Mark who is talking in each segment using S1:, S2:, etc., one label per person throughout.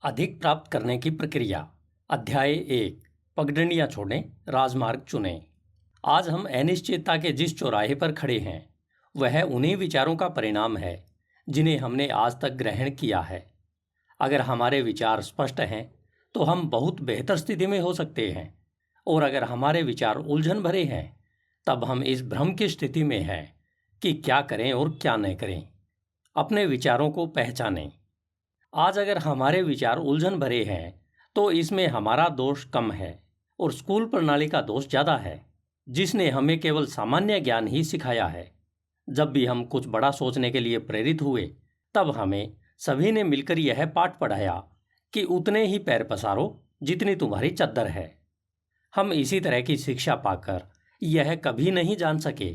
S1: अधिक प्राप्त करने की प्रक्रिया। अध्याय 1। पगडंडियां छोड़ें, राजमार्ग चुनें। आज हम अनिश्चितता के जिस चौराहे पर खड़े हैं वह उन्हीं विचारों का परिणाम है जिन्हें हमने आज तक ग्रहण किया है। अगर हमारे विचार स्पष्ट हैं तो हम बहुत बेहतर स्थिति में हो सकते हैं, और अगर हमारे विचार उलझन भरे हैं तब हम इस भ्रम की स्थिति में हैं कि क्या करें और क्या न करें। अपने विचारों को पहचानें। आज अगर हमारे विचार उलझन भरे हैं तो इसमें हमारा दोष कम है और स्कूल प्रणाली का दोष ज़्यादा है, जिसने हमें केवल सामान्य ज्ञान ही सिखाया है। जब भी हम कुछ बड़ा सोचने के लिए प्रेरित हुए तब हमें सभी ने मिलकर यह पाठ पढ़ाया कि उतने ही पैर पसारो जितनी तुम्हारी चद्दर है। हम इसी तरह की शिक्षा पाकर यह कभी नहीं जान सके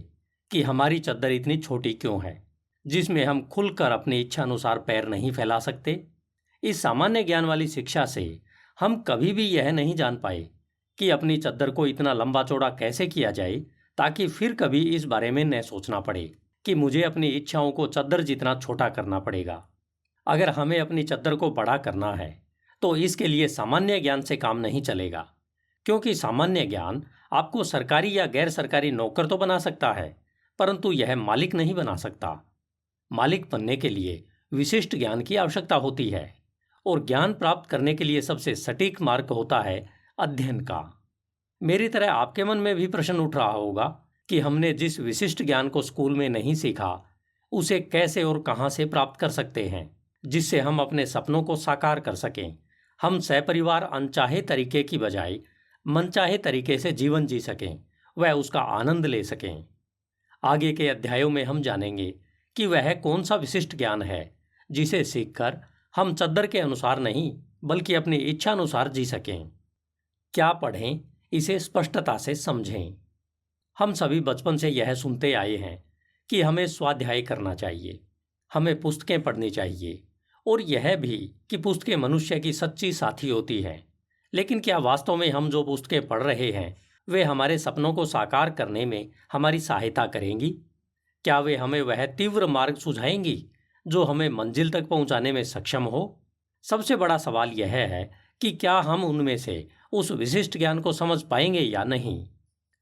S1: कि हमारी चद्दर इतनी छोटी क्यों है, जिसमें हम खुलकर अपनी इच्छा अनुसार पैर नहीं फैला सकते। इस सामान्य ज्ञान वाली शिक्षा से हम कभी भी यह नहीं जान पाए कि अपनी चद्दर को इतना लंबा चौड़ा कैसे किया जाए ताकि फिर कभी इस बारे में न सोचना पड़े कि मुझे अपनी इच्छाओं को चद्दर जितना छोटा करना पड़ेगा। अगर हमें अपनी चद्दर को बड़ा करना है तो इसके लिए सामान्य ज्ञान से काम नहीं चलेगा, क्योंकि सामान्य ज्ञान आपको सरकारी या गैर सरकारी नौकर तो बना सकता है, परंतु यह मालिक नहीं बना सकता। मालिक बनने के लिए विशिष्ट ज्ञान की आवश्यकता होती है, और ज्ञान प्राप्त करने के लिए सबसे सटीक मार्ग होता है अध्ययन का। मेरी तरह आपके मन में भी प्रश्न उठ रहा होगा कि हमने जिस विशिष्ट ज्ञान को स्कूल में नहीं सीखा उसे कैसे और कहां से प्राप्त कर सकते हैं, जिससे हम अपने सपनों को साकार कर सकें, हम सहपरिवार अनचाहे तरीके की बजाय मनचाहे तरीके से जीवन जी सकें, वह उसका आनंद ले सकें। आगे के अध्यायों में हम जानेंगे कि वह कौन सा विशिष्ट ज्ञान है जिसे सीखकर हम चद्दर के अनुसार नहीं बल्कि अपनी इच्छा अनुसार जी सकें। क्या पढ़ें, इसे स्पष्टता से समझें। हम सभी बचपन से यह सुनते आए हैं कि हमें स्वाध्याय करना चाहिए, हमें पुस्तकें पढ़नी चाहिए, और यह भी कि पुस्तकें मनुष्य की सच्ची साथी होती हैं। लेकिन क्या वास्तव में हम जो पुस्तकें पढ़ रहे हैं वे हमारे सपनों को साकार करने में हमारी सहायता करेंगी? क्या वे हमें वह तीव्र मार्ग सुझाएंगी जो हमें मंजिल तक पहुंचाने में सक्षम हो? सबसे बड़ा सवाल यह है कि क्या हम उनमें से उस विशिष्ट ज्ञान को समझ पाएंगे या नहीं।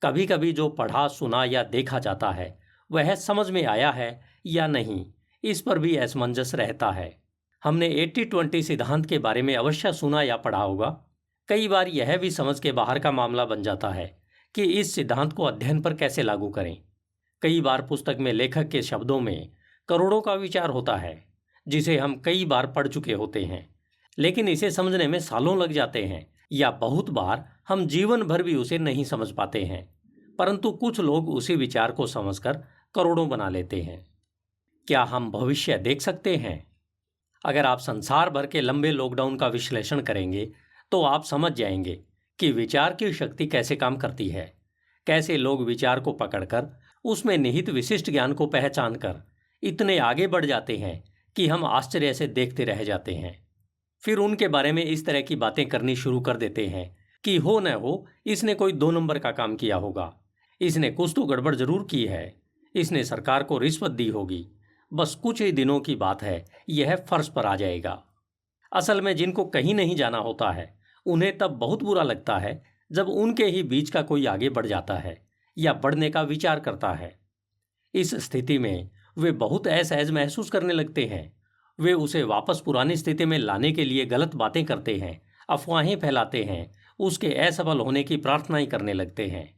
S1: कभी कभी जो पढ़ा, सुना या देखा जाता है वह समझ में आया है या नहीं, इस पर भी असमंजस रहता है। हमने 80-20 सिद्धांत के बारे में अवश्य सुना या पढ़ा होगा। कई बार यह भी समझ के बाहर का मामला बन जाता है कि इस सिद्धांत को अध्ययन पर कैसे लागू करें। कई बार पुस्तक में लेखक के शब्दों में करोड़ों का विचार होता है जिसे हम कई बार पढ़ चुके होते हैं, लेकिन इसे समझने में सालों लग जाते हैं, या बहुत बार हम जीवन भर भी उसे नहीं समझ पाते हैं। परंतु कुछ लोग उसी विचार को समझकर करोड़ों बना लेते हैं। क्या हम भविष्य देख सकते हैं? अगर आप संसार भर के लंबे लॉकडाउन का विश्लेषण करेंगे तो आप समझ जाएंगे कि विचार की शक्ति कैसे काम करती है, कैसे लोग विचार को पकड़कर उसमें निहित विशिष्ट ज्ञान को पहचान कर इतने आगे बढ़ जाते हैं कि हम आश्चर्य से देखते रह जाते हैं। फिर उनके बारे में इस तरह की बातें करनी शुरू कर देते हैं कि हो न हो इसने कोई 2 नंबर का काम किया होगा, इसने कुछ तो गड़बड़ जरूर की है, इसने सरकार को रिश्वत दी होगी, बस कुछ ही दिनों की बात है यह फर्श पर आ जाएगा। असल में जिनको कहीं नहीं जाना होता है उन्हें तब बहुत बुरा लगता है जब उनके ही बीच का कोई आगे बढ़ जाता है या बढ़ने का विचार करता है। इस स्थिति में वे बहुत असहज महसूस करने लगते हैं। वे उसे वापस पुरानी स्थिति में लाने के लिए गलत बातें करते हैं, अफवाहें फैलाते हैं, उसके असफल होने की प्रार्थना ही करने लगते हैं।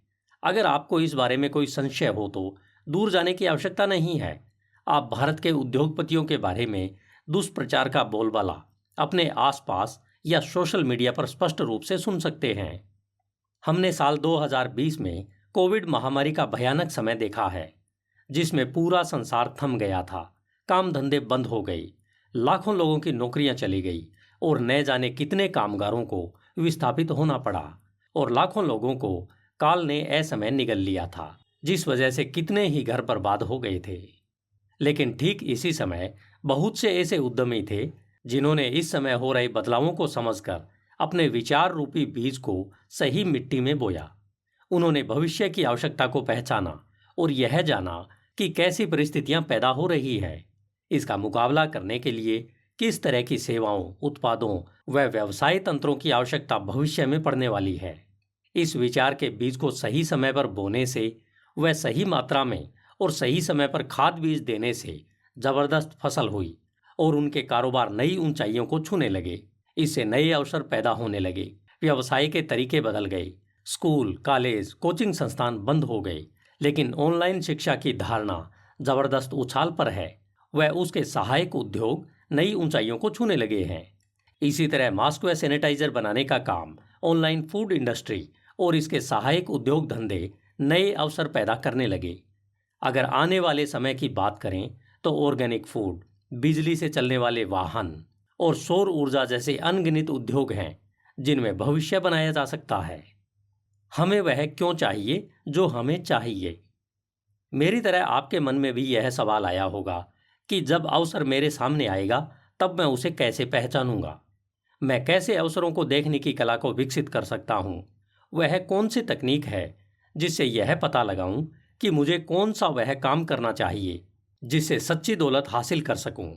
S1: अगर आपको इस बारे में कोई संशय हो तो दूर जाने की आवश्यकता नहीं है। आप भारत के उद्योगपतियों के बारे में दुष्प्रचार का बोलबाला अपने आसपास या सोशल मीडिया पर स्पष्ट रूप से सुन सकते हैं। हमने साल 2020 में कोविड महामारी का भयानक समय देखा है, जिसमें पूरा संसार थम गया था, काम धंधे बंद हो गए, लाखों लोगों की नौकरियां चली गई और न जाने कितने कामगारों को विस्थापित होना पड़ा, और लाखों लोगों को काल ने असमय निगल लिया था, जिस वजह से कितने ही घर बर्बाद हो गए थे। लेकिन ठीक इसी समय बहुत से ऐसे उद्यमी थे जिन्होंने इस समय हो रहे बदलावों को समझकर अपने विचार रूपी बीज को सही मिट्टी में बोया। उन्होंने भविष्य की आवश्यकता को पहचाना और यह जाना कि कैसी परिस्थितियां पैदा हो रही है। इसका मुकाबला करने के लिए किस तरह की सेवाओं, उत्पादों व व्यवसाय तंत्रों की आवश्यकता भविष्य में पड़ने वाली है। इस विचार के बीज को सही समय पर बोने से व सही मात्रा में और सही समय पर खाद बीज देने से जबरदस्त फसल हुई और उनके कारोबार नई ऊंचाइयों को छूने लगे। इससे नए अवसर पैदा होने लगे, व्यवसाय के तरीके बदल गए, स्कूल, कॉलेज, कोचिंग संस्थान बंद हो गए, लेकिन ऑनलाइन शिक्षा की धारणा जबरदस्त उछाल पर है। वह उसके सहायक उद्योग नई ऊंचाइयों को छूने लगे हैं। इसी तरह मास्क व सैनिटाइजर बनाने का काम, ऑनलाइन फूड इंडस्ट्री और इसके सहायक उद्योग धंधे नए अवसर पैदा करने लगे। अगर आने वाले समय की बात करें तो ऑर्गेनिक फूड, बिजली से चलने वाले वाहन और सौर ऊर्जा जैसे अनगिनत उद्योग हैं जिनमें भविष्य बनाया जा सकता है। हमें वह क्यों चाहिए जो हमें चाहिए। मेरी तरह आपके मन में भी यह सवाल आया होगा कि जब अवसर मेरे सामने आएगा तब मैं उसे कैसे पहचानूंगा। मैं कैसे अवसरों को देखने की कला को विकसित कर सकता हूँ। वह कौन सी तकनीक है जिससे यह पता लगाऊं कि मुझे कौन सा वह काम करना चाहिए जिससे सच्ची दौलत हासिल कर सकूं।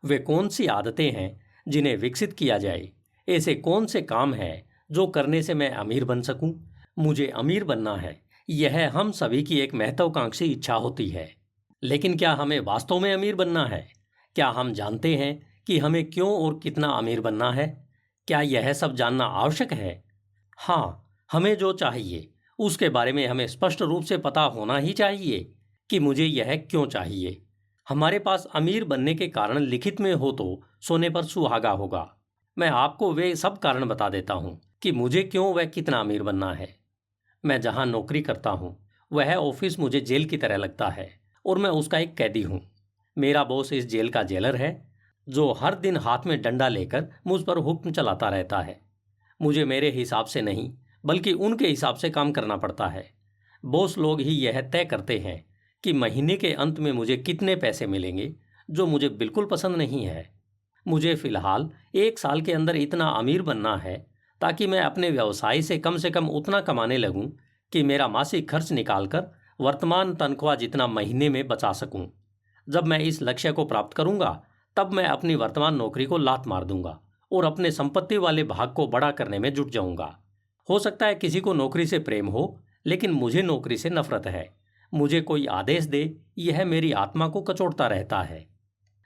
S1: वे कौन सी आदतें हैं जिन्हें विकसित किया जाए। ऐसे कौन से काम हैं जो करने से मैं अमीर बन सकूं। मुझे अमीर बनना है, यह हम सभी की एक महत्वाकांक्षी इच्छा होती है। लेकिन क्या हमें वास्तव में अमीर बनना है? क्या हम जानते हैं कि हमें क्यों और कितना अमीर बनना है? क्या यह सब जानना आवश्यक है? हाँ, हमें जो चाहिए उसके बारे में हमें स्पष्ट रूप से पता होना ही चाहिए कि मुझे यह क्यों चाहिए। हमारे पास अमीर बनने के कारण लिखित में हो तो सोने पर सुहागा होगा। मैं आपको वे सब कारण बता देता हूँ कि मुझे क्यों व कितना अमीर बनना है। मैं जहाँ नौकरी करता हूँ वह ऑफिस मुझे जेल की तरह लगता है और मैं उसका एक कैदी हूँ। मेरा बॉस इस जेल का जेलर है जो हर दिन हाथ में डंडा लेकर मुझ पर हुक्म चलाता रहता है। मुझे मेरे हिसाब से नहीं बल्कि उनके हिसाब से काम करना पड़ता है। बॉस लोग ही यह तय करते हैं कि महीने के अंत में मुझे कितने पैसे मिलेंगे, जो मुझे बिल्कुल पसंद नहीं है। मुझे फिलहाल 1 साल के अंदर इतना अमीर बनना है ताकि मैं अपने व्यवसाय से कम उतना कमाने लगूं कि मेरा मासिक खर्च निकालकर वर्तमान तनख्वाह जितना महीने में बचा सकूं। जब मैं इस लक्ष्य को प्राप्त करूंगा तब मैं अपनी वर्तमान नौकरी को लात मार दूंगा और अपने संपत्ति वाले भाग को बड़ा करने में जुट जाऊंगा। हो सकता है किसी को नौकरी से प्रेम हो, लेकिन मुझे नौकरी से नफरत है। मुझे कोई आदेश दे, यह मेरी आत्मा को कचोटता रहता है।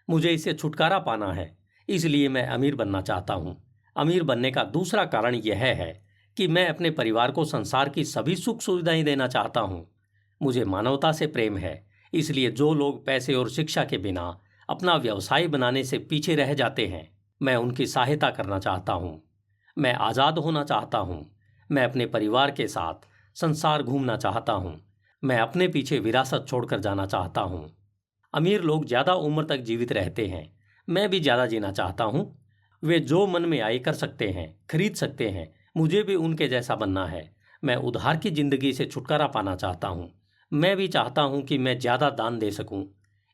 S1: मुझे इससे छुटकारा पाना है, इसलिए मैं अमीर बनना चाहता हूँ। अमीर बनने का दूसरा कारण यह है कि मैं अपने परिवार को संसार की सभी सुख सुविधाएं देना चाहता हूँ। मुझे मानवता से प्रेम है, इसलिए जो लोग पैसे और शिक्षा के बिना अपना व्यवसाय बनाने से पीछे रह जाते हैं, मैं उनकी सहायता करना चाहता हूँ। मैं आज़ाद होना चाहता हूँ। मैं अपने परिवार के साथ संसार घूमना चाहता हूँ। मैं अपने पीछे विरासत छोड़कर जाना चाहता हूँ। अमीर लोग ज़्यादा उम्र तक जीवित रहते हैं। मैं भी ज़्यादा जीना चाहता हूँ। वे जो मन में आए कर सकते हैं, खरीद सकते हैं। मुझे भी उनके जैसा बनना है। मैं उधार की जिंदगी से छुटकारा पाना चाहता हूँ। मैं भी चाहता हूँ कि मैं ज़्यादा दान दे सकूँ।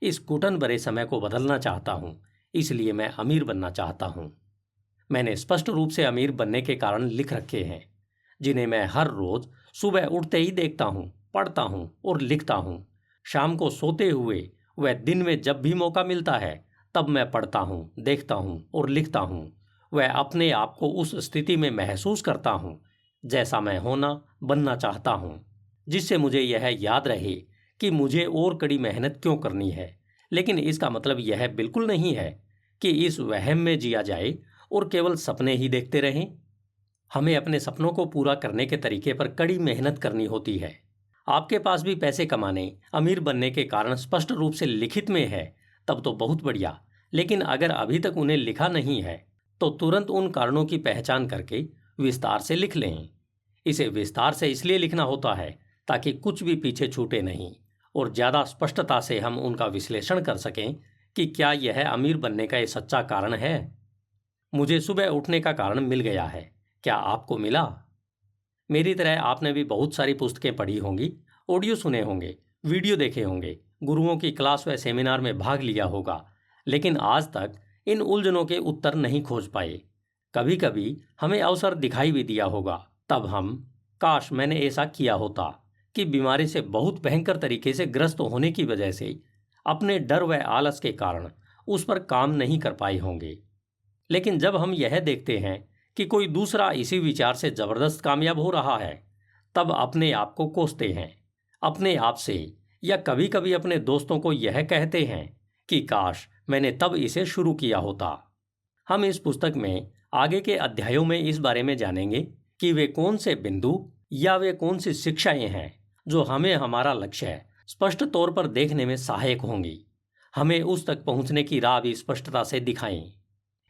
S1: इस घुटन भरे समय को बदलना चाहता हूँ, इसलिए मैं अमीर बनना चाहता हूँ। मैंने स्पष्ट रूप से अमीर बनने के कारण लिख रखे हैं, जिन्हें मैं हर रोज सुबह उठते ही देखता हूँ, पढ़ता हूँ और लिखता हूँ। शाम को सोते हुए वह दिन में जब भी मौका मिलता है तब मैं पढ़ता हूँ, देखता हूँ और लिखता हूँ। वह अपने आप को उस स्थिति में महसूस करता हूँ जैसा मैं होना बनना चाहता हूँ, जिससे मुझे यह याद रहे कि मुझे और कड़ी मेहनत क्यों करनी है। लेकिन इसका मतलब यह बिल्कुल नहीं है कि इस वहम में जिया जाए और केवल सपने ही देखते रहें। हमें अपने सपनों को पूरा करने के तरीके पर कड़ी मेहनत करनी होती है। आपके पास भी पैसे कमाने, अमीर बनने के कारण स्पष्ट रूप से लिखित में है, तब तो बहुत बढ़िया। लेकिन अगर अभी तक उन्हें लिखा नहीं है तो तुरंत उन कारणों की पहचान करके विस्तार से लिख लें। इसे विस्तार से इसलिए लिखना होता है ताकि कुछ भी पीछे छूटे नहीं और ज़्यादा स्पष्टता से हम उनका विश्लेषण कर सकें कि क्या यह अमीर बनने का एक सच्चा कारण है। मुझे सुबह उठने का कारण मिल गया है, क्या आपको मिला? मेरी तरह आपने भी बहुत सारी पुस्तकें पढ़ी होंगी, ऑडियो सुने होंगे, वीडियो देखे होंगे, गुरुओं की क्लास व सेमिनार में भाग लिया होगा, लेकिन आज तक इन उलझनों के उत्तर नहीं खोज पाए। कभी कभी हमें अवसर दिखाई भी दिया होगा, तब हम काश मैंने ऐसा किया होता कि बीमारी से बहुत भयंकर तरीके से ग्रस्त होने की वजह से अपने डर व आलस के कारण उस पर काम नहीं कर पाए होंगे। लेकिन जब हम यह देखते हैं कि कोई दूसरा इसी विचार से जबरदस्त कामयाब हो रहा है, तब अपने आप को कोसते हैं, अपने आप से या कभी कभी अपने दोस्तों को यह कहते हैं कि काश मैंने तब इसे शुरू किया होता। हम इस पुस्तक में आगे के अध्यायों में इस बारे में जानेंगे कि वे कौन से बिंदु या वे कौन सी शिक्षाएं हैं जो हमें हमारा लक्ष्य स्पष्ट तौर पर देखने में सहायक होंगी, हमें उस तक पहुंचने की राह भी स्पष्टता से दिखाएं।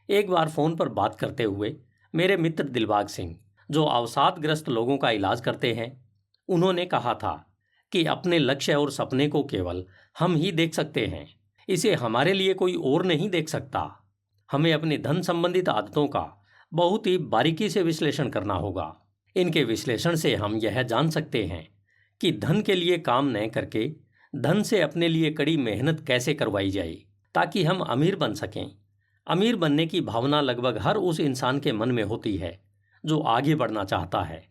S1: एक बार फोन पर बात करते हुए मेरे मित्र दिलबाग सिंह, जो अवसादग्रस्त लोगों का इलाज करते हैं, उन्होंने कहा था कि अपने लक्ष्य और सपने को केवल हम ही देख सकते हैं, इसे हमारे लिए कोई और नहीं देख सकता। हमें अपनी धन संबंधित आदतों का बहुत ही बारीकी से विश्लेषण करना होगा। इनके विश्लेषण से हम यह जान सकते हैं कि धन के लिए काम न करके धन से अपने लिए कड़ी मेहनत कैसे करवाई जाए ताकि हम अमीर बन सकें। अमीर बनने की भावना लगभग हर उस इंसान के मन में होती है जो आगे बढ़ना चाहता है,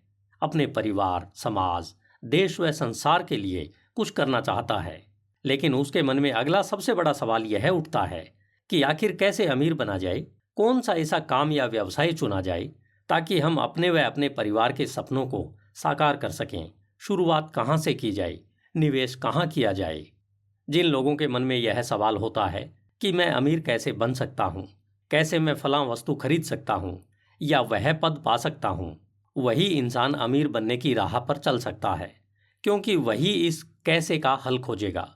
S1: अपने परिवार, समाज, देश व संसार के लिए कुछ करना चाहता है। लेकिन उसके मन में अगला सबसे बड़ा सवाल यह उठता है कि आखिर कैसे अमीर बना जाए, कौन सा ऐसा काम या व्यवसाय चुना जाए ताकि हम अपने व अपने परिवार के सपनों को साकार कर सकें। शुरुआत कहाँ से की जाए, निवेश कहाँ किया जाए। जिन लोगों के मन में यह सवाल होता है कि मैं अमीर कैसे बन सकता हूँ, कैसे मैं फलां वस्तु खरीद सकता हूँ या वह पद पा सकता हूँ, वही इंसान अमीर बनने की राह पर चल सकता है, क्योंकि वही इस कैसे का हल खोजेगा।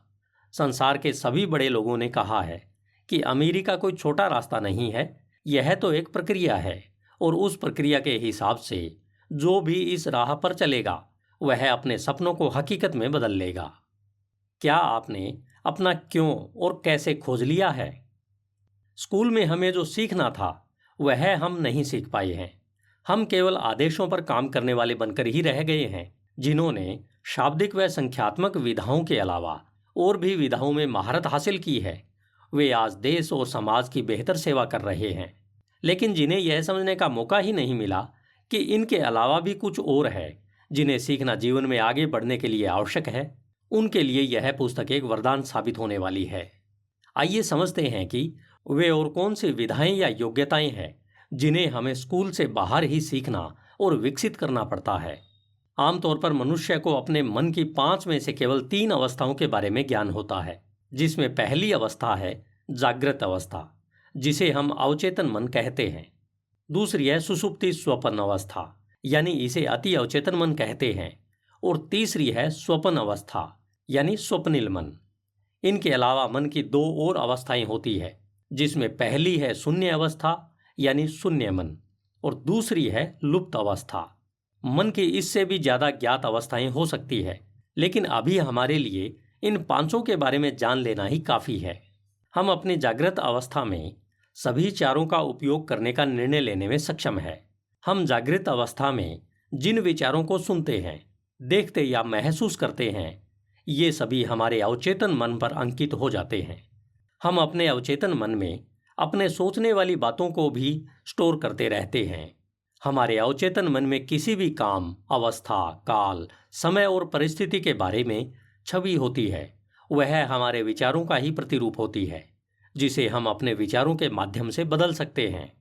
S1: संसार के सभी बड़े लोगों ने कहा है कि अमीरी का कोई छोटा रास्ता नहीं है, यह तो एक प्रक्रिया है और उस प्रक्रिया के हिसाब से जो भी इस राह पर चलेगा वह अपने सपनों को हकीकत में बदल लेगा। क्या आपने अपना क्यों और कैसे खोज लिया है? स्कूल में हमें जो सीखना था वह हम नहीं सीख पाए हैं। हम केवल आदेशों पर काम करने वाले बनकर ही रह गए हैं। जिन्होंने शाब्दिक व संख्यात्मक विधाओं के अलावा और भी विधाओं में महारत हासिल की है, वे आज देश और समाज की बेहतर सेवा कर रहे हैं। लेकिन जिन्हें यह समझने का मौका ही नहीं मिला कि इनके अलावा भी कुछ और है जिन्हें सीखना जीवन में आगे बढ़ने के लिए आवश्यक है, उनके लिए यह पुस्तक एक वरदान साबित होने वाली है। आइए समझते हैं कि वे और कौन सी विधाएं या योग्यताएं हैं जिन्हें हमें स्कूल से बाहर ही सीखना और विकसित करना पड़ता है। आमतौर पर मनुष्य को अपने मन की 5 में से केवल 3 अवस्थाओं के बारे में ज्ञान होता है, जिसमें पहली अवस्था है जागृत अवस्था, जिसे हम अवचेतन मन कहते हैं। दूसरी है सुषुप्ति स्वप्न अवस्था, यानी इसे अति अवचेतन मन कहते हैं। और तीसरी है स्वप्न अवस्था, यानी स्वप्निल मन। इनके अलावा मन की 2 और अवस्थाएं होती है, जिसमें पहली है शून्य अवस्था यानी शून्य मन, और दूसरी है लुप्त अवस्था। मन की इससे भी ज्यादा ज्ञात अवस्थाएं हो सकती है, लेकिन अभी हमारे लिए इन 5 के बारे में जान लेना ही काफी है। हम अपनी जागृत अवस्था में सभी 4 का उपयोग करने का निर्णय लेने में सक्षम है। हम जागृत अवस्था में जिन विचारों को सुनते हैं, देखते या महसूस करते हैं, ये सभी हमारे अवचेतन मन पर अंकित हो जाते हैं। हम अपने अवचेतन मन में अपने सोचने वाली बातों को भी स्टोर करते रहते हैं। हमारे अवचेतन मन में किसी भी काम, अवस्था, काल, समय और परिस्थिति के बारे में छवि होती है। वह हमारे विचारों का ही प्रतिरूप होती है, जिसे हम अपने विचारों के माध्यम से बदल सकते हैं।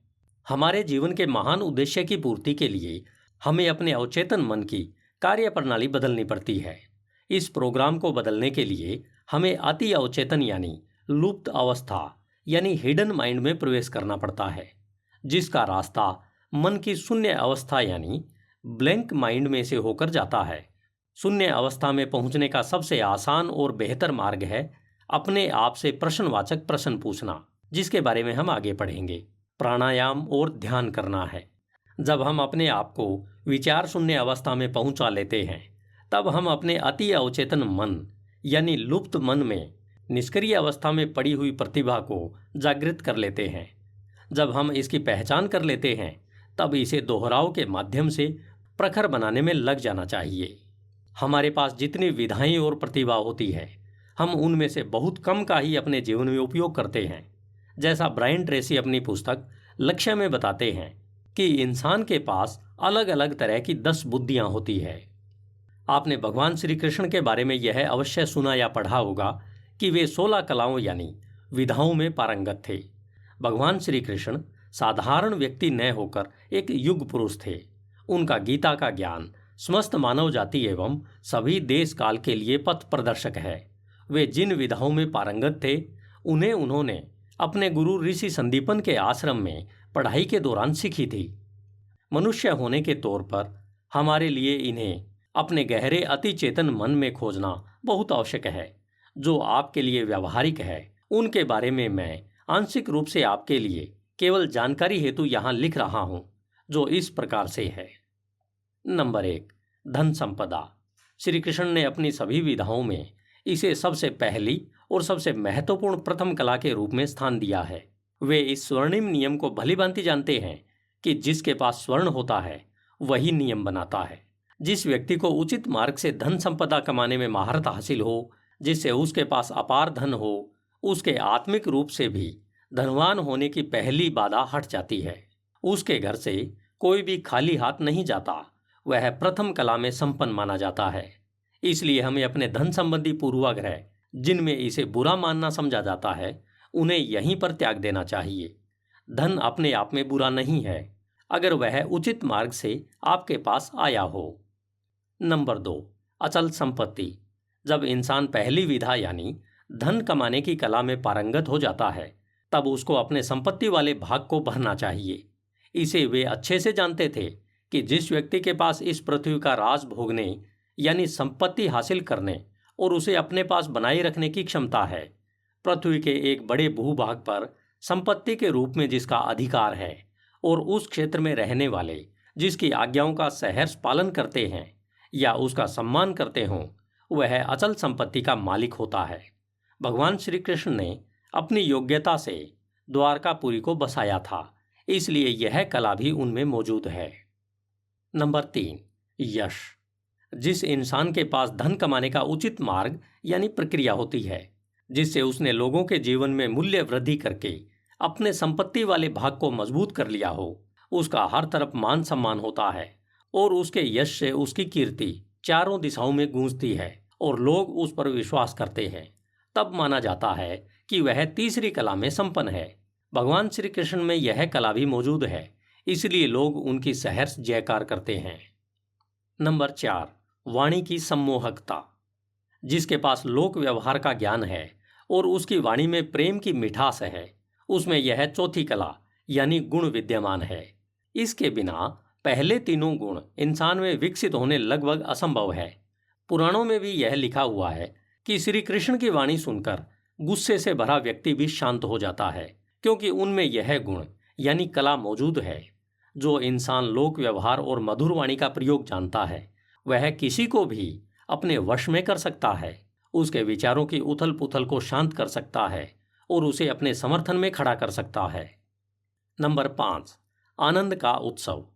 S1: हमारे जीवन के महान उद्देश्य की पूर्ति के लिए हमें अपने अवचेतन मन की कार्य प्रणाली बदलनी पड़ती है। इस प्रोग्राम को बदलने के लिए हमें अति अवचेतन यानी लुप्त अवस्था यानी हिडन माइंड में प्रवेश करना पड़ता है, जिसका रास्ता मन की शून्य अवस्था यानी ब्लैंक माइंड में से होकर जाता है। शून्य अवस्था में पहुंचने का सबसे आसान और बेहतर मार्ग है अपने आप से प्रश्नवाचक प्रश्न पूछना, जिसके बारे में हम आगे पढ़ेंगे। प्राणायाम और ध्यान करना है। जब हम अपने आप को विचार शून्य अवस्था में पहुंचा लेते हैं, तब हम अपने अति अवचेतन मन यानी लुप्त मन में निष्क्रिय अवस्था में पड़ी हुई प्रतिभा को जागृत कर लेते हैं। जब हम इसकी पहचान कर लेते हैं, तब इसे दोहराव के माध्यम से प्रखर बनाने में लग जाना चाहिए। हमारे पास जितनी विधाएं और प्रतिभा होती है, हम उनमें से बहुत कम का ही अपने जीवन में उपयोग करते हैं। जैसा ब्रायन ट्रेसी अपनी पुस्तक लक्ष्य में बताते हैं कि इंसान के पास अलग अलग तरह की 10 बुद्धियां होती है। आपने भगवान श्री कृष्ण के बारे में यह अवश्य सुना या पढ़ा होगा कि वे 16 कलाओं यानी विधाओं में पारंगत थे। भगवान श्री कृष्ण साधारण व्यक्ति न होकर एक युग पुरुष थे। उनका गीता का ज्ञान समस्त मानव जाति एवं सभी देश काल के लिए पथ प्रदर्शक है। वे जिन विधाओं में पारंगत थे उन्हें उन्होंने अपने गुरु ऋषि संदीपन के आश्रम में पढ़ाई के दौरान सीखी थी। मनुष्य होने के तौर पर हमारे लिए इन्हें अपने गहरे अति चेतन मन में खोजना बहुत आवश्यक है। जो आपके लिए व्यावहारिक है उनके बारे में मैं आंशिक रूप से आपके लिए केवल जानकारी हेतु यहाँ लिख रहा हूँ, जो इस प्रकार से है। नंबर 1, धन संपदा। श्री कृष्ण ने अपनी सभी विधाओं में इसे सबसे पहली और सबसे महत्वपूर्ण प्रथम कला के रूप में स्थान दिया है। वे इस स्वर्णिम नियम को भलीभांति जानते हैं कि जिसके पास स्वर्ण होता है वही नियम बनाता है। जिस व्यक्ति को उचित मार्ग से धन संपदा कमाने में महारत हासिल हो, जिससे उसके पास अपार धन हो, उसके आत्मिक रूप से भी धनवान होने की पहली बाधा हट जाती है। उसके घर से कोई भी खाली हाथ नहीं जाता। वह प्रथम कला में संपन्न माना जाता है। इसलिए हमें अपने धन संबंधी पूर्वाग्रह, जिनमें इसे बुरा मानना समझा जाता है, उन्हें यहीं पर त्याग देना चाहिए। धन अपने आप में बुरा नहीं है, अगर वह उचित मार्ग से आपके पास आया हो। नंबर 2, अचल संपत्ति। जब इंसान पहली विधा यानी धन कमाने की कला में पारंगत हो जाता है, तब उसको अपने संपत्ति वाले भाग को भरना चाहिए। इसे वे अच्छे से जानते थे कि जिस व्यक्ति के पास इस पृथ्वी का राज भोगने यानी संपत्ति हासिल करने और उसे अपने पास बनाए रखने की क्षमता है, पृथ्वी के एक बड़े भूभाग पर संपत्ति के रूप में जिसका अधिकार है और उस क्षेत्र में रहने वाले जिसकी आज्ञाओं का सहर्ष पालन करते हैं या उसका सम्मान करते हों, वह अचल संपत्ति का मालिक होता है। भगवान श्री कृष्ण ने अपनी योग्यता से द्वारकापुरी को बसाया था, इसलिए यह कला भी उनमें मौजूद है। नंबर 3, यश। जिस इंसान के पास धन कमाने का उचित मार्ग यानी प्रक्रिया होती है, जिससे उसने लोगों के जीवन में मूल्य वृद्धि करके अपने संपत्ति वाले भाग को मजबूत कर लिया हो, उसका हर तरफ मान सम्मान होता है और उसके यश से उसकी कीर्ति चारों दिशाओं में गूंजती है और लोग उस पर विश्वास करते हैं, तब माना जाता है कि वह तीसरी कला में संपन्न है। भगवान श्री कृष्ण में यह कला भी मौजूद है, इसलिए लोग उनकी सहर्ष जयकार करते हैं। नंबर 4, वाणी की सम्मोहकता। जिसके पास लोक व्यवहार का ज्ञान है और उसकी वाणी में प्रेम की मिठास है, उसमें यह चौथी कला यानी गुण विद्यमान है। इसके बिना पहले तीनों गुण इंसान में विकसित होने लगभग असंभव है। पुराणों में भी यह लिखा हुआ है कि श्री कृष्ण की वाणी सुनकर गुस्से से भरा व्यक्ति भी शांत हो जाता है, क्योंकि उनमें यह गुण यानी कला मौजूद है। जो इंसान लोक व्यवहार और मधुर वाणी का प्रयोग जानता है, वह किसी को भी अपने वश में कर सकता है, उसके विचारों की उथल पुथल को शांत कर सकता है और उसे अपने समर्थन में खड़ा कर सकता है। नंबर 5, आनंद का उत्सव।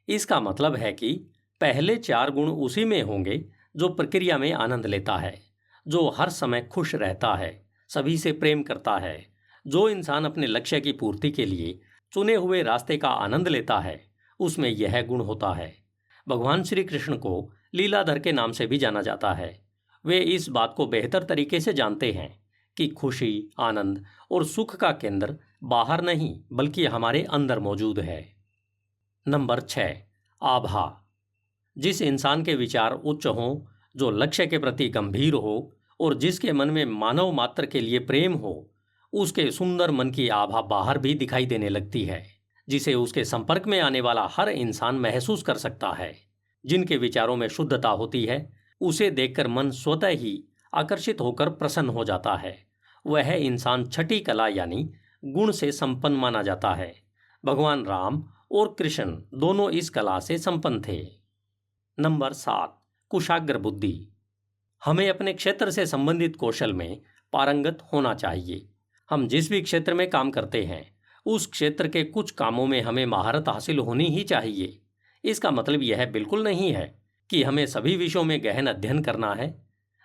S1: इसका मतलब है कि पहले 4 गुण उसी में होंगे जो प्रक्रिया में आनंद लेता है, जो हर समय खुश रहता है, सभी से प्रेम करता है। जो इंसान अपने लक्ष्य की पूर्ति के लिए चुने हुए रास्ते का आनंद लेता है, उसमें यह गुण होता है। भगवान श्री कृष्ण को लीलाधर के नाम से भी जाना जाता है। वे इस बात को बेहतर तरीके से जानते हैं कि खुशी, आनंद और सुख का केंद्र बाहर नहीं बल्कि हमारे अंदर मौजूद है। नंबर 6, आभा। जिस इंसान के विचार उच्च हों, जो लक्ष्य के प्रति गंभीर हो और जिसके मन में मानव मात्र के लिए प्रेम हो, उसके सुंदर मन की आभा बाहर भी दिखाई देने लगती है, जिसे उसके संपर्क में आने वाला हर इंसान महसूस कर सकता है। जिनके विचारों में शुद्धता होती है, उसे देखकर मन स्वतः ही आकर्षित होकर प्रसन्न हो जाता है। वह इंसान छठी कला यानी गुण से संपन्न माना जाता है। भगवान राम और कृष्ण दोनों इस कला से संपन्न थे। नंबर 7, कुशाग्र बुद्धि। हमें अपने क्षेत्र से संबंधित कौशल में पारंगत होना चाहिए। हम जिस भी क्षेत्र में काम करते हैं, उस क्षेत्र के कुछ कामों में हमें महारत हासिल होनी ही चाहिए। इसका मतलब यह बिल्कुल नहीं है कि हमें सभी विषयों में गहन अध्ययन करना है।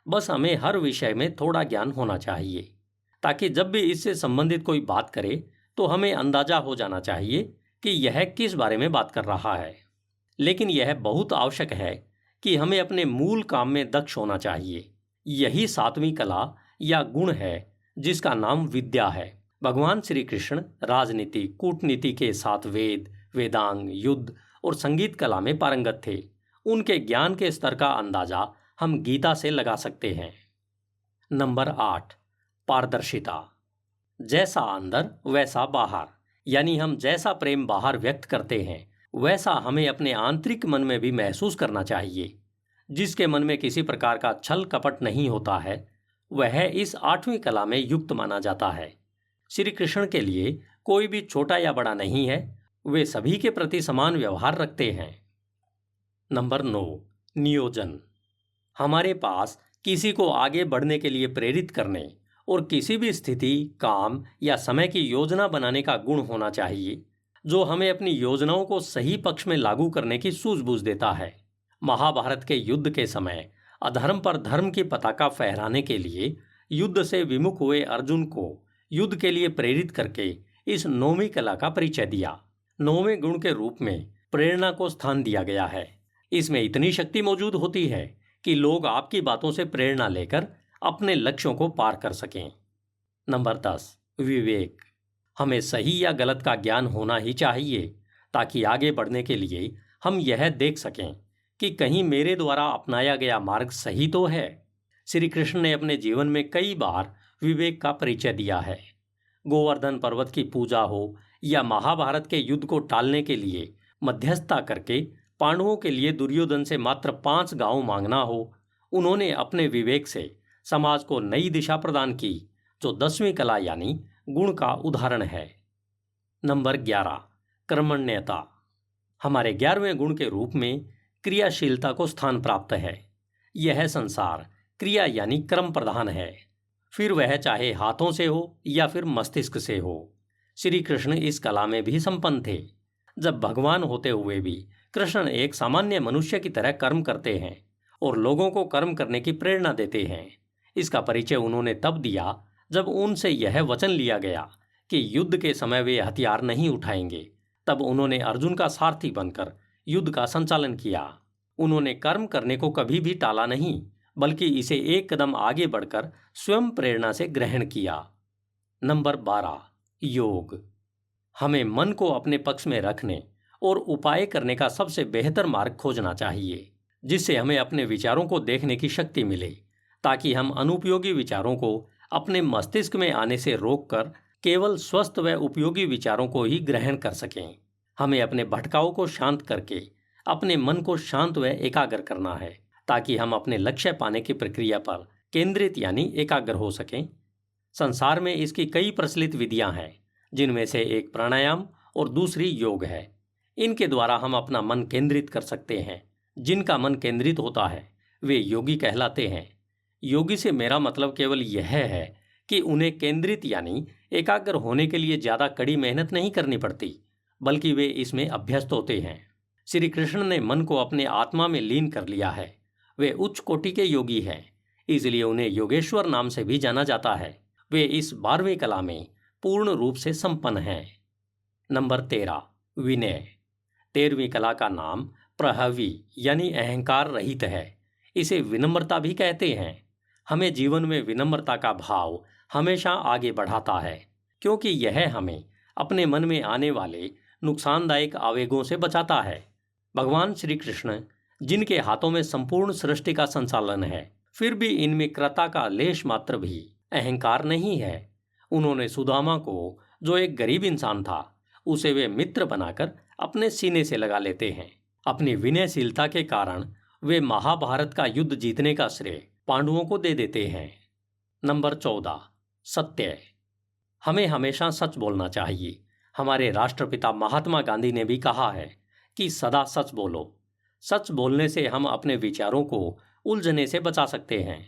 S1: बस हमें हर विषय में थोड़ा ज्ञान होना चाहिए, ताकि जब भी इससे संबंधित कोई बात करे तो हमें अंदाजा हो जाना चाहिए कि यह किस बारे में बात कर रहा है। लेकिन यह बहुत आवश्यक है कि हमें अपने मूल काम में दक्ष होना चाहिए। यही 7वीं कला या गुण है, जिसका नाम विद्या है। भगवान श्री कृष्ण राजनीति, कूटनीति के साथ वेद, वेदांग, युद्ध और संगीत कला में पारंगत थे। उनके ज्ञान के स्तर का अंदाजा हम गीता से लगा सकते हैं। नंबर 8, पारदर्शिता। जैसा अंदर वैसा बाहर, यानी हम जैसा प्रेम बाहर व्यक्त करते हैं वैसा हमें अपने आंतरिक मन में भी महसूस करना चाहिए। जिसके मन में किसी प्रकार का छल कपट नहीं होता है वह इस 8वीं कला में युक्त माना जाता है। श्री कृष्ण के लिए कोई भी छोटा या बड़ा नहीं है, वे सभी के प्रति समान व्यवहार रखते हैं। नंबर 9, नियोजन। हमारे पास किसी को आगे बढ़ने के लिए प्रेरित करने और किसी भी स्थिति, काम या समय की योजना बनाने का गुण होना चाहिए, जो हमें अपनी योजनाओं को सही पक्ष में लागू करने की सूझबूझ देता है। महाभारत के युद्ध के समय अधर्म पर धर्म की पताका फहराने के लिए युद्ध से विमुख हुए अर्जुन को युद्ध के लिए प्रेरित करके इस 9वीं कला का परिचय दिया। 9वें गुण के रूप में प्रेरणा को स्थान दिया गया है। इसमें इतनी शक्ति मौजूद होती है कि लोग आपकी बातों से प्रेरणा लेकर अपने लक्ष्यों को पार कर सकें। नंबर 10, विवेक। हमें सही या गलत का ज्ञान होना ही चाहिए ताकि आगे बढ़ने के लिए हम यह देख सकें कि कहीं मेरे द्वारा अपनाया गया मार्ग सही तो है। श्री कृष्ण ने अपने जीवन में कई बार विवेक का परिचय दिया है। गोवर्धन पर्वत की पूजा हो या महाभारत के युद्ध को टालने के लिए मध्यस्थता करके पांडवों के लिए दुर्योधन से मात्र 5 गांव मांगना हो, उन्होंने अपने विवेक से समाज को नई दिशा प्रदान की, जो 10वीं कला यानी गुण का उदाहरण है। नंबर 11, कर्मण्यता। हमारे 11वें गुण के रूप में क्रियाशीलता को स्थान प्राप्त है। यह संसार क्रिया यानी क्रम प्रधान है, फिर वह चाहे हाथों से हो या फिर मस्तिष्क से हो। श्री कृष्ण इस कला में भी संपन्न थे। जब भगवान होते हुए भी कृष्ण एक सामान्य मनुष्य की तरह कर्म करते हैं और लोगों को कर्म करने की प्रेरणा देते हैं। इसका परिचय उन्होंने तब दिया जब उनसे यह वचन लिया गया कि युद्ध के समय वे हथियार नहीं उठाएंगे। तब उन्होंने अर्जुन का सारथी बनकर युद्ध का संचालन किया। उन्होंने कर्म करने को कभी भी टाला नहीं, बल्कि इसे एक कदम आगे बढ़कर स्वयं प्रेरणा से ग्रहण किया। नंबर 12, योग। हमें मन को अपने पक्ष में रखने और उपाय करने का सबसे बेहतर मार्ग खोजना चाहिए, जिससे हमें अपने विचारों को देखने की शक्ति मिले, ताकि हम अनुपयोगी विचारों को अपने मस्तिष्क में आने से रोककर केवल स्वस्थ व उपयोगी विचारों को ही ग्रहण कर सकें। हमें अपने भटकाव को शांत करके अपने मन को शांत व एकाग्र करना है, ताकि हम अपने लक्ष्य पाने की प्रक्रिया पर केंद्रित यानी एकाग्र हो सकें। संसार में इसकी कई प्रचलित विधियां हैं, जिनमें से एक प्राणायाम और दूसरी योग है। इनके द्वारा हम अपना मन केंद्रित कर सकते हैं। जिनका मन केंद्रित होता है वे योगी कहलाते हैं। योगी से मेरा मतलब केवल यह है कि उन्हें केंद्रित यानी एकाग्र होने के लिए ज़्यादा कड़ी मेहनत नहीं करनी पड़ती, बल्कि वे इसमें अभ्यस्त होते हैं। श्री कृष्ण ने मन को अपने आत्मा में लीन कर लिया है। वे उच्च कोटि के योगी हैं, इसलिए उन्हें योगेश्वर नाम से भी जाना जाता है। वे इस 12वीं कला में पूर्ण रूप से संपन्न हैं। नंबर 13, विनय। 13वीं कला का नाम प्रहवी यानी अहंकार रहित है। इसे विनम्रता भी कहते हैं। हमें जीवन में विनम्रता का भाव हमेशा आगे बढ़ाता है, क्योंकि यह हमें अपने मन में आने वाले नुकसानदायक आवेगों से बचाता है। भगवान श्री कृष्ण, जिनके हाथों में संपूर्ण सृष्टि का संचालन है, फिर भी इनमें कृता का लेश मात्र भी अहंकार नहीं है। उन्होंने सुदामा को, जो एक गरीब इंसान था, उसे वे मित्र बनाकर अपने सीने से लगा लेते हैं। अपनी विनयशीलता के कारण वे महाभारत का युद्ध जीतने का श्रेय पांडवों को दे देते हैं। नंबर 14, सत्य। हमें हमेशा सच बोलना चाहिए। हमारे राष्ट्रपिता महात्मा गांधी ने भी कहा है कि सदा सच बोलो। सच बोलने से हम अपने विचारों को उलझने से बचा सकते हैं।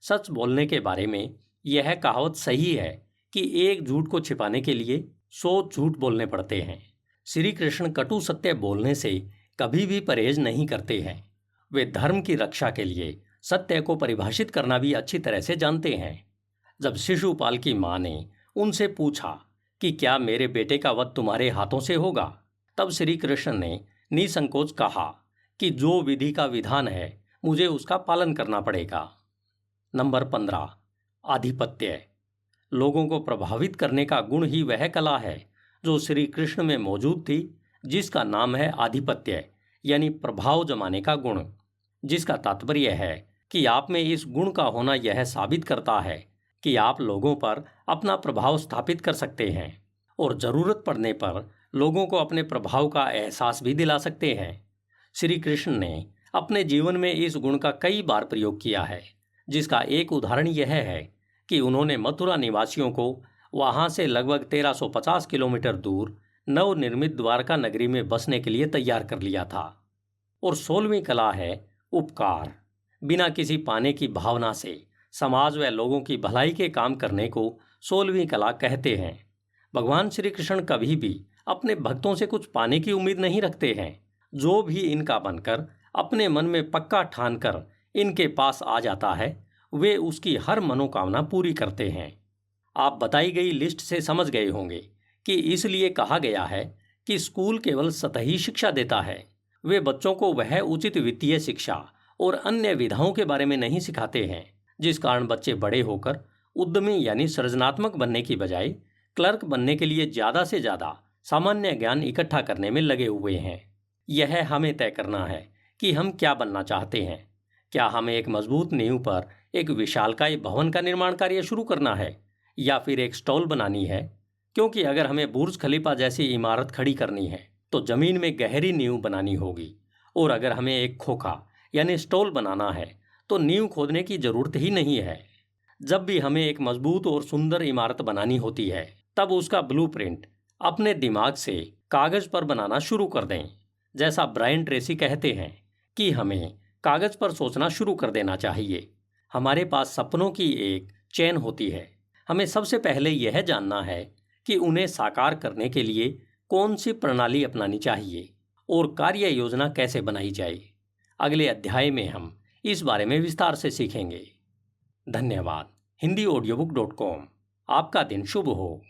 S1: सच बोलने के बारे में यह कहावत सही है कि एक झूठ को छिपाने के लिए 100 झूठ बोलने पड़ते हैं। श्री कृष्ण कटु सत्य बोलने से कभी भी परहेज नहीं करते हैं। वे धर्म की रक्षा के लिए सत्य को परिभाषित करना भी अच्छी तरह से जानते हैं। जब शिशुपाल की मां ने उनसे पूछा कि क्या मेरे बेटे का वध तुम्हारे हाथों से होगा, तब श्री कृष्ण ने निसंकोच कहा कि जो विधि का विधान है मुझे उसका पालन करना पड़ेगा। नंबर 15, आधिपत्य। लोगों को प्रभावित करने का गुण ही वह कला है जो श्री कृष्ण में मौजूद थी, जिसका नाम है आधिपत्य यानी प्रभाव जमाने का गुण। जिसका तात्पर्य है कि आप में इस गुण का होना यह साबित करता है कि आप लोगों पर अपना प्रभाव स्थापित कर सकते हैं और ज़रूरत पड़ने पर लोगों को अपने प्रभाव का एहसास भी दिला सकते हैं। श्री कृष्ण ने अपने जीवन में इस गुण का कई बार प्रयोग किया है, जिसका एक उदाहरण यह है कि उन्होंने मथुरा निवासियों को वहां से लगभग 1350 किलोमीटर दूर नवनिर्मित द्वारका नगरी में बसने के लिए तैयार कर लिया था। और 16वीं कला है उपकार। बिना किसी पाने की भावना से समाज व लोगों की भलाई के काम करने को 16वीं कला कहते हैं। भगवान श्री कृष्ण कभी भी अपने भक्तों से कुछ पाने की उम्मीद नहीं रखते हैं। जो भी इनका बनकर अपने मन में पक्का ठान कर इनके पास आ जाता है, वे उसकी हर मनोकामना पूरी करते हैं। आप बताई गई लिस्ट से समझ गए होंगे कि इसलिए कहा गया है कि स्कूल केवल सतही शिक्षा देता है। वे बच्चों को वह उचित वित्तीय शिक्षा और अन्य विधाओं के बारे में नहीं सिखाते हैं, जिस कारण बच्चे बड़े होकर उद्यमी यानी सृजनात्मक बनने की बजाय क्लर्क बनने के लिए ज़्यादा से ज़्यादा सामान्य ज्ञान इकट्ठा करने में लगे हुए हैं। यह हमें तय करना है कि हम क्या बनना चाहते हैं। क्या हमें एक मजबूत नींव पर एक विशालकाय भवन का निर्माण कार्य शुरू करना है या फिर एक स्टॉल बनानी है? क्योंकि अगर हमें बुर्ज खलीफा जैसी इमारत खड़ी करनी है तो जमीन में गहरी नींव बनानी होगी, और अगर हमें एक खोखा यानी स्टॉल बनाना है तो नींव खोदने की जरूरत ही नहीं है। जब भी हमें एक मजबूत और सुंदर इमारत बनानी होती है, तब उसका ब्लूप्रिंट अपने दिमाग से कागज पर बनाना शुरू कर दें। जैसा ब्रायन ट्रेसी कहते हैं कि हमें कागज पर सोचना शुरू कर देना चाहिए। हमारे पास सपनों की एक चेन होती है। हमें सबसे पहले यह जानना है कि उन्हें साकार करने के लिए कौन सी प्रणाली अपनानी चाहिए और कार्य योजना कैसे बनाई जाए। अगले अध्याय में हम इस बारे में विस्तार से सीखेंगे। धन्यवाद। HindiAudiobook.com। आपका दिन शुभ हो।